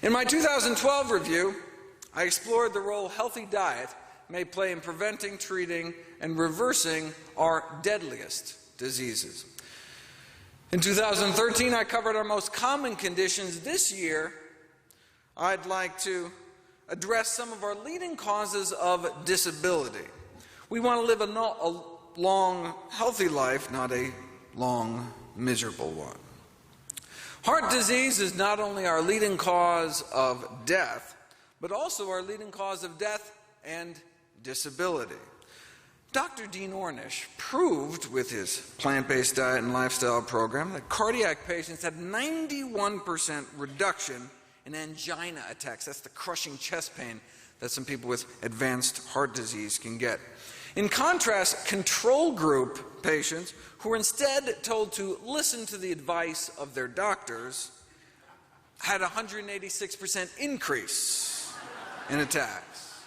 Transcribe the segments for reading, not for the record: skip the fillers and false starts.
In my 2012 review, I explored the role healthy diet may play in preventing, treating, and reversing our deadliest diseases. In 2013, I covered our most common conditions. This year, I'd like to address some of our leading causes of disability. We want to live a long, healthy life, not a long, miserable one. Heart disease is not only our leading cause of death, but also our leading cause of death and disability. Dr. Dean Ornish proved with his plant-based diet and lifestyle program that cardiac patients had 91% reduction in angina attacks. That's the crushing chest pain that some people with advanced heart disease can get. In contrast, control group patients who were instead told to listen to the advice of their doctors had a 186% increase in attacks.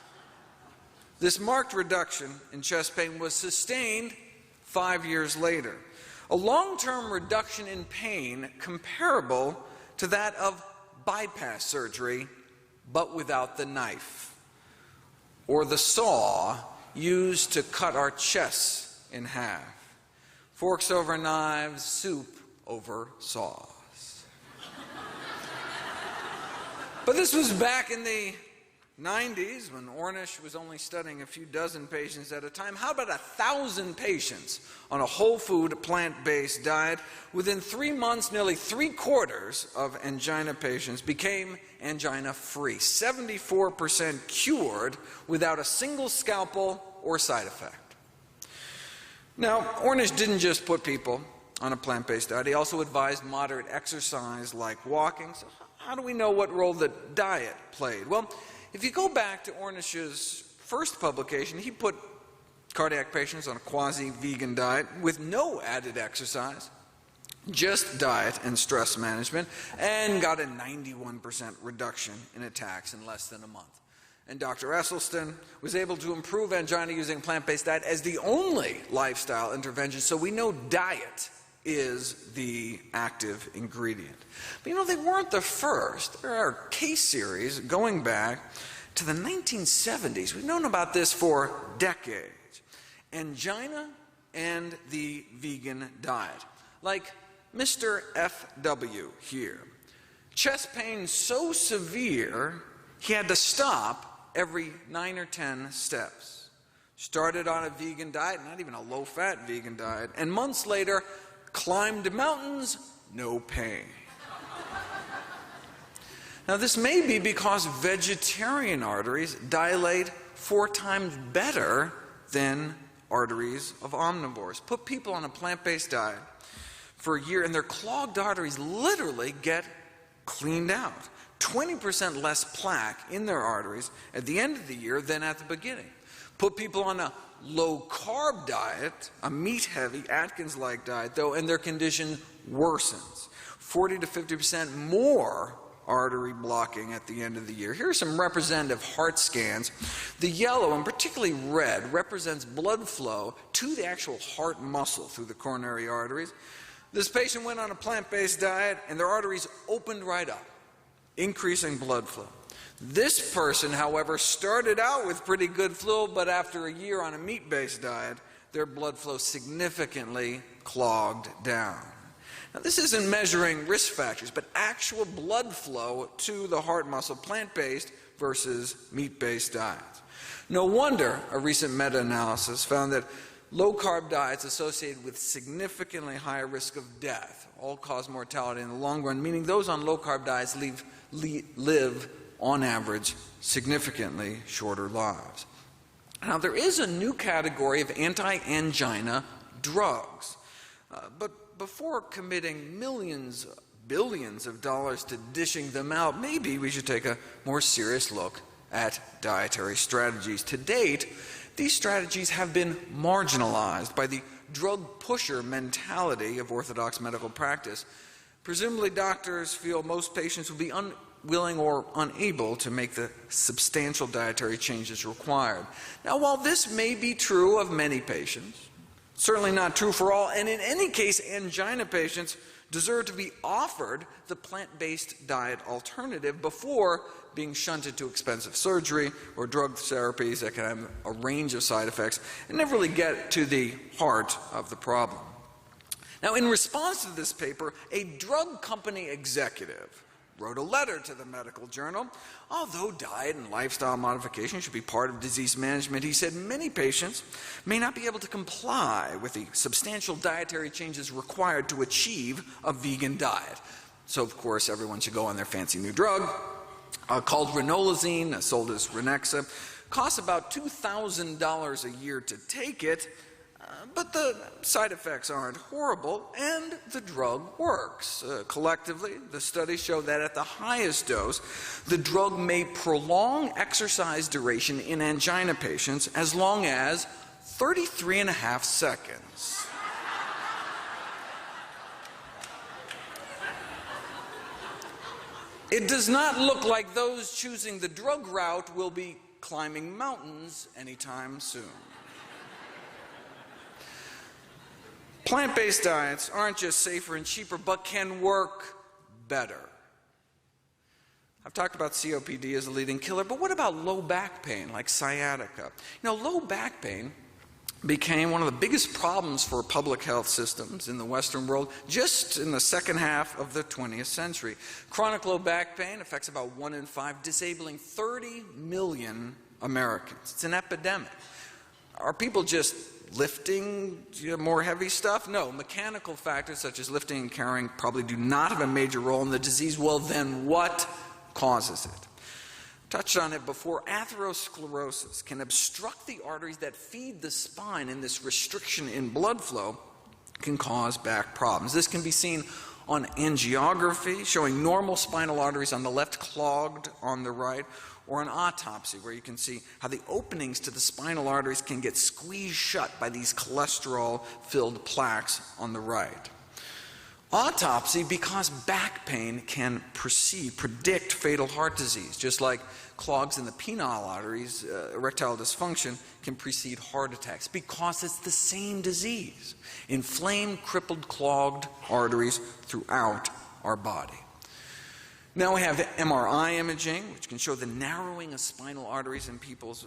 This marked reduction in chest pain was sustained 5 years later. A long-term reduction in pain comparable to that of bypass surgery, but without the knife or the saw used to cut our chests in half. Forks over knives, soup over saws. But this was back in the 90s, when Ornish was only studying a few dozen patients at a time. How about 1,000 patients on a whole food, plant-based diet? Within 3 months, nearly 3/4 of angina patients became angina-free. 74% cured without a single scalpel or side effect. Now, Ornish didn't just put people on a plant-based diet. He also advised moderate exercise like walking. So how do we know what role the diet played? Well, if you go back to Ornish's first publication, he put cardiac patients on a quasi-vegan diet with no added exercise, just diet and stress management, and got a 91% reduction in attacks in less than a month. And Dr. Esselstyn was able to improve angina using a plant-based diet as the only lifestyle intervention, so we know diet is the active ingredient. But you know, they weren't the first. There are case series going back to the 1970s. We've known about this for decades. Angina and the vegan diet. Like Mr. F.W. here. Chest pain so severe, he had to stop every 9 or 10 steps. Started on a vegan diet, not even a low-fat vegan diet, and months later, climbed mountains, no pain. Now, this may be because vegetarian arteries dilate 4 times better than arteries of omnivores. Put people on a plant-based diet for a year, and their clogged arteries literally get cleaned out. 20% less plaque in their arteries at the end of the year than at the beginning. Put people on a low-carb diet, a meat-heavy, Atkins-like diet, though, and their condition worsens. 40 to 50% more artery blocking at the end of the year. Here are some representative heart scans. The yellow, and particularly red, represents blood flow to the actual heart muscle through the coronary arteries. This patient went on a plant-based diet, and their arteries opened right up, increasing blood flow. This person, however, started out with pretty good flow, but after a year on a meat-based diet, their blood flow significantly clogged down. Now, this isn't measuring risk factors, but actual blood flow to the heart muscle, plant-based versus meat-based diets. No wonder a recent meta-analysis found that low-carb diets associated with significantly higher risk of death, all-cause mortality in the long run, meaning those on low-carb diets live on average, significantly shorter lives. Now, there is a new category of anti-angina drugs. But before committing millions, billions of dollars to dishing them out, maybe we should take a more serious look at dietary strategies. To date, these strategies have been marginalized by the drug pusher mentality of orthodox medical practice. Presumably, doctors feel most patients will be unwilling or unable to make the substantial dietary changes required. Now, while this may be true of many patients, certainly not true for all, and in any case, angina patients deserve to be offered the plant-based diet alternative before being shunted to expensive surgery or drug therapies that can have a range of side effects and never really get to the heart of the problem. Now, in response to this paper, a drug company executive wrote a letter to the medical journal. Although diet and lifestyle modification should be part of disease management, he said many patients may not be able to comply with the substantial dietary changes required to achieve a vegan diet. So, of course, everyone should go on their fancy new drug called ranolazine, sold as Ranexa. Costs about $2,000 a year to take it, but the side effects aren't horrible, and the drug works. Collectively, the studies show that at the highest dose, the drug may prolong exercise duration in angina patients as long as 33.5 seconds. It does not look like those choosing the drug route will be climbing mountains anytime soon. Plant-based diets aren't just safer and cheaper, but can work better. I've talked about COPD as a leading killer, but what about low back pain, like sciatica? You know, low back pain became one of the biggest problems for public health systems in the Western world just in the second half of the 20th century. Chronic low back pain affects about 1 in 5, disabling 30 million Americans. It's an epidemic. Are people just lifting more heavy stuff? No. Mechanical factors such as lifting and carrying probably do not have a major role in the disease. Well, then what causes it? Touched on it before. Atherosclerosis can obstruct the arteries that feed the spine, and this restriction in blood flow can cause back problems. This can be seen on angiography, showing normal spinal arteries on the left, clogged on the right, or an autopsy where you can see how the openings to the spinal arteries can get squeezed shut by these cholesterol-filled plaques on the right. Autopsy, because back pain can predict fatal heart disease, just like clogs in the penile arteries, erectile dysfunction can precede heart attacks, because it's the same disease. Inflamed, crippled, clogged arteries throughout our body. Now we have MRI imaging, which can show the narrowing of spinal arteries in people's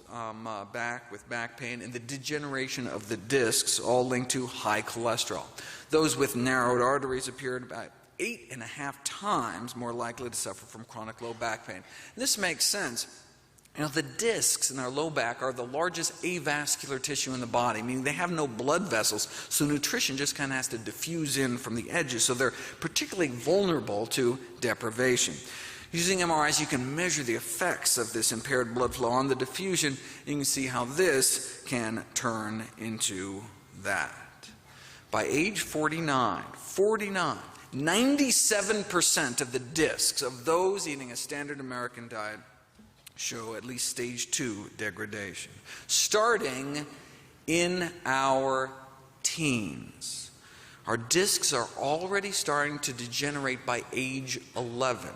back with back pain and the degeneration of the discs, all linked to high cholesterol. Those with narrowed arteries appear about 8.5 times more likely to suffer from chronic low back pain. This makes sense. You know, the discs in our low back are the largest avascular tissue in the body, meaning they have no blood vessels, so nutrition just kind of has to diffuse in from the edges, so they're particularly vulnerable to deprivation. Using MRIs, you can measure the effects of this impaired blood flow on the diffusion, and you can see how this can turn into that. By age 49, 97% of the discs of those eating a standard American diet show at least stage 2 degradation, starting in our teens. Our discs are already starting to degenerate by age 11.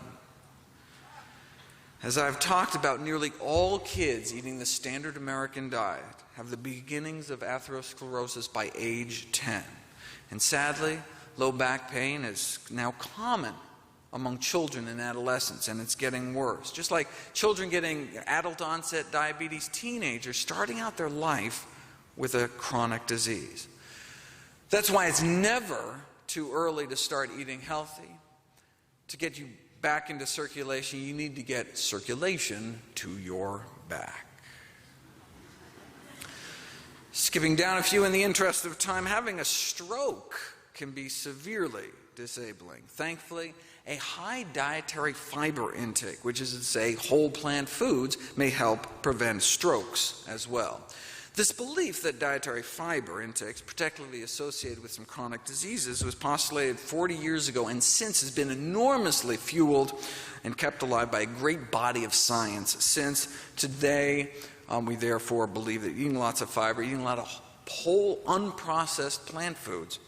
As I've talked about, nearly all kids eating the standard American diet have the beginnings of atherosclerosis by age 10. And sadly, low back pain is now common among children and adolescents, and it's getting worse. Just like children getting adult-onset diabetes, teenagers starting out their life with a chronic disease. That's why it's never too early to start eating healthy. To get you back into circulation, you need to get circulation to your back. Skipping down a few in the interest of time, having a stroke can be severely disabling. Thankfully, a high dietary fiber intake, which is to say whole plant foods, may help prevent strokes as well. This belief that dietary fiber intake is particularly associated with some chronic diseases was postulated 40 years ago and since has been enormously fueled and kept alive by a great body of science since. Today, we therefore believe that eating lots of fiber, eating a lot of whole unprocessed plant foods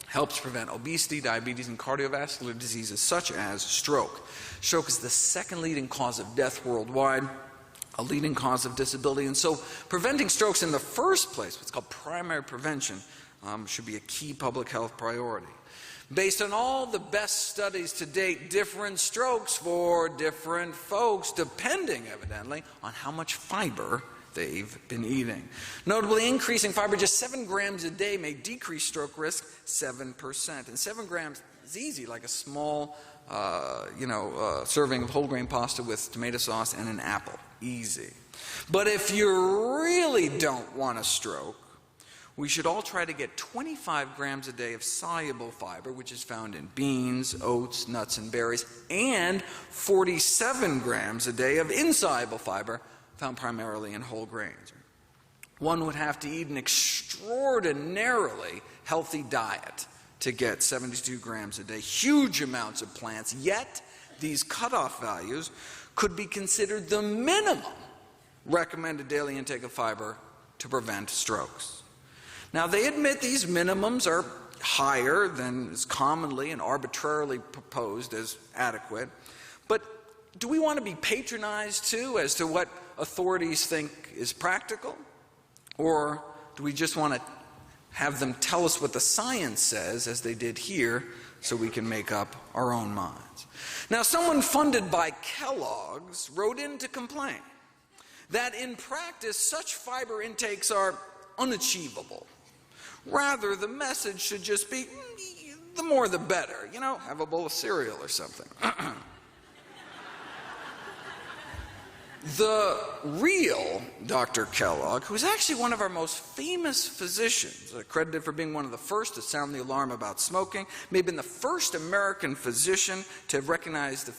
helps prevent obesity, diabetes, and cardiovascular diseases such as stroke. Stroke is the second leading cause of death worldwide, a leading cause of disability, and so preventing strokes in the first place, what's called primary prevention, should be a key public health priority. Based on all the best studies to date, different strokes for different folks, depending evidently on how much fiber they've been eating. Notably, increasing fiber just 7 grams a day may decrease stroke risk 7%. And 7 grams is easy, like a small serving of whole grain pasta with tomato sauce and an apple. Easy. But if you really don't want a stroke, we should all try to get 25 grams a day of soluble fiber, which is found in beans, oats, nuts, and berries, and 47 grams a day of insoluble fiber, found primarily in whole grains. One would have to eat an extraordinarily healthy diet to get 72 grams a day, huge amounts of plants, yet these cutoff values could be considered the minimum recommended daily intake of fiber to prevent strokes. Now, they admit these minimums are higher than is commonly and arbitrarily proposed as adequate, but do we want to be patronized too as to what authorities think is practical? Or do we just want to have them tell us what the science says, as they did here, so we can make up our own minds? Now, someone funded by Kellogg's wrote in to complain that in practice such fiber intakes are unachievable. Rather, the message should just be, the more the better. You know, have a bowl of cereal or something. The real Dr. Kellogg, who's actually one of our most famous physicians, credited for being one of the first to sound the alarm about smoking, may have been the first American physician to have recognized the